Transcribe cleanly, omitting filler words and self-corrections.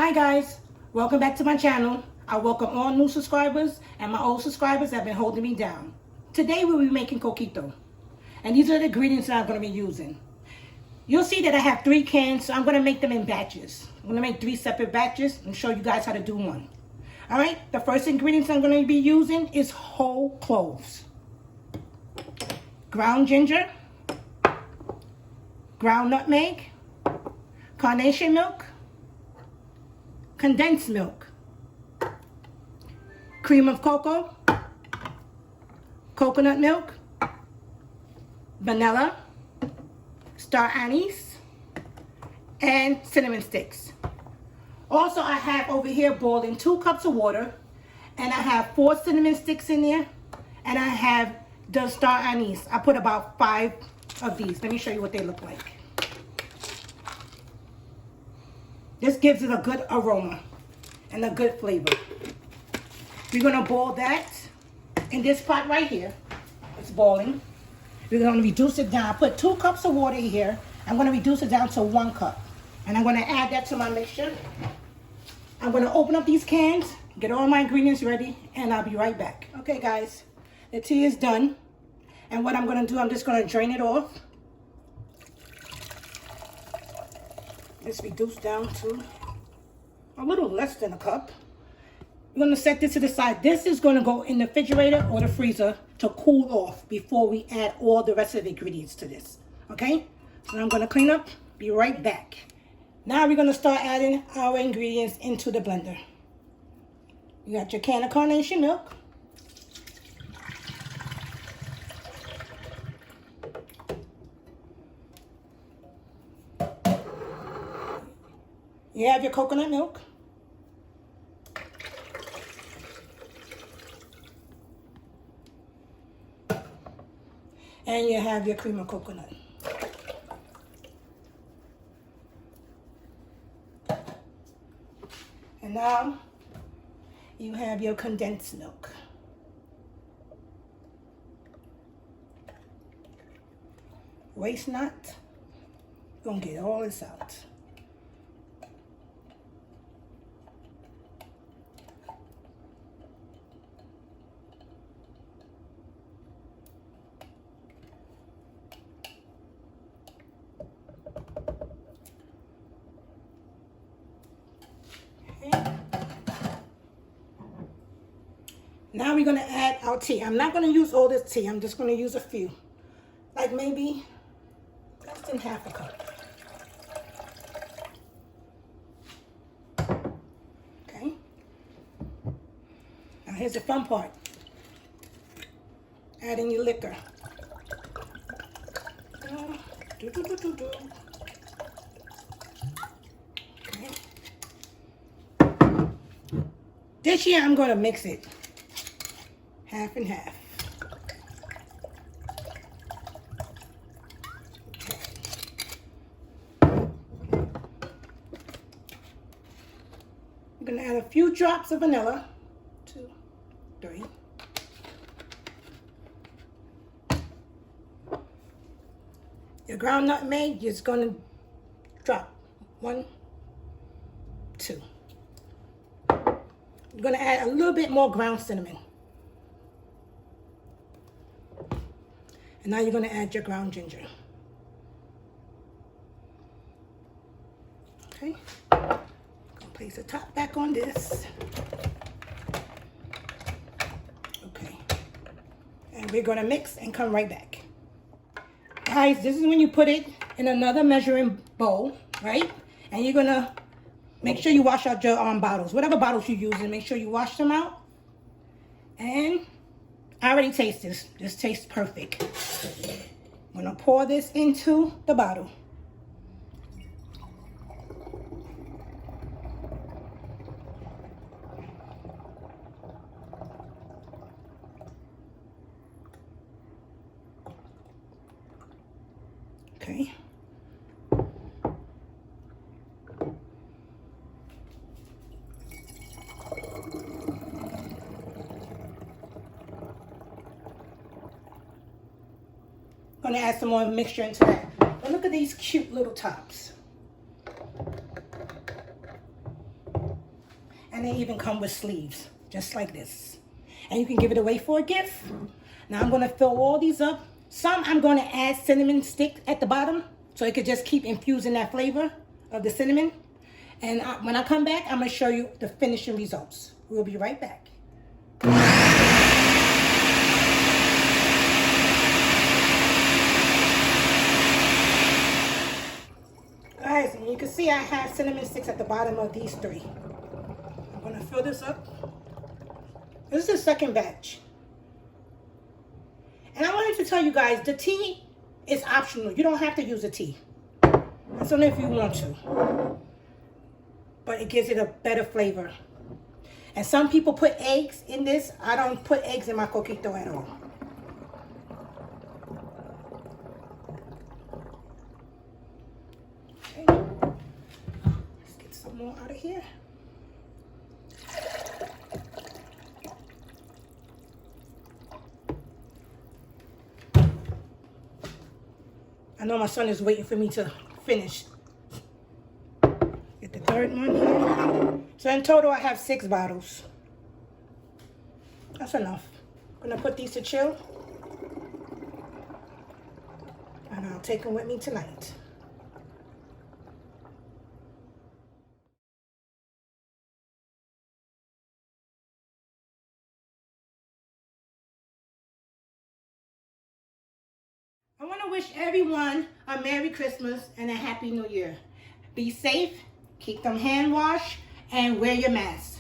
Hi guys, welcome back to my channel. I welcome all new subscribers and my old subscribers that have been holding me down. Today we'll be making coquito. And these are the ingredients that I'm going to be using. You'll see that I have 3 cans, so I'm going to make them in batches. I'm going to make 3 separate batches and show you guys how to do one. Alright, the first ingredients I'm going to be using is whole cloves, ground ginger, ground nutmeg, carnation milk, condensed milk, cream of cocoa, coconut milk, vanilla, star anise, and cinnamon sticks. Also, I have over here boiling 2 cups of water, and I have 4 cinnamon sticks in there, and I have the star anise. I put about 5 of these. Let me show you what they look like. This gives it a good aroma and a good flavor. We're going to boil that in this pot right here. It's boiling. We're going to reduce it down. I put 2 cups of water here. I'm going to reduce it down to 1 cup. And I'm going to add that to my mixture. I'm going to open up these cans, get all my ingredients ready, and I'll be right back. Okay, guys, the tea is done. And what I'm going to do, I'm just going to drain it off. Let's reduce down to a little less than a cup. We're going to set this to the side. This is going to go in the refrigerator or the freezer to cool off before we add all the rest of the ingredients to this. Okay? So I'm going to clean up. Be right back. Now we're going to start adding our ingredients into the blender. You got your can of carnation milk. You have your coconut milk. And you have your cream of coconut. And now you have your condensed milk. Waste not. You're going to get all this out. Now we're going to add our tea. I'm not going to use all this tea. I'm just going to use a few. Like maybe less than half a cup. Okay. Now here's the fun part. Adding your liquor. Okay. This year I'm going to mix it. Half and half. Okay. I'm going to add a few drops of vanilla. 2, 3. Your ground nutmeg is going to drop. 1, 2. I'm going to add a little bit more ground cinnamon. And now you're going to add your ground ginger. Okay. I'm going to place the top back on this. Okay. And we're going to mix and come right back. Guys, this is when you put it in another measuring bowl, right? And you're going to make sure you wash out your bottles. Whatever bottles you're using, make sure you wash them out. And I already taste this. This tastes perfect. I'm going to pour this into the bottle. Okay. I'm going to add some more mixture into that. But look at these cute little tops. And they even come with sleeves, just like this. And you can give it away for a gift. Now I'm gonna fill all these up. Some I'm gonna add cinnamon stick at the bottom, so it could just keep infusing that flavor of the cinnamon. And when I come back, I'm gonna show you the finishing results. We'll be right back. Guys, and you can see I have cinnamon sticks at the bottom of these three. I'm gonna fill this up. This is the second batch. And I wanted to tell you guys, the tea is optional. You don't have to use a tea. It's only if you want to. But it gives it a better flavor. And some people put eggs in this. I don't put eggs in my coquito at all. Okay. Let's get some more out of here. I know my son is waiting for me to finish. Get the third one here. So in total, I have 6 bottles. That's enough. I'm gonna put these to chill. And I'll take them with me tonight. I want to wish everyone a Merry Christmas and a Happy New Year. Be safe, keep them hand washed, and wear your mask.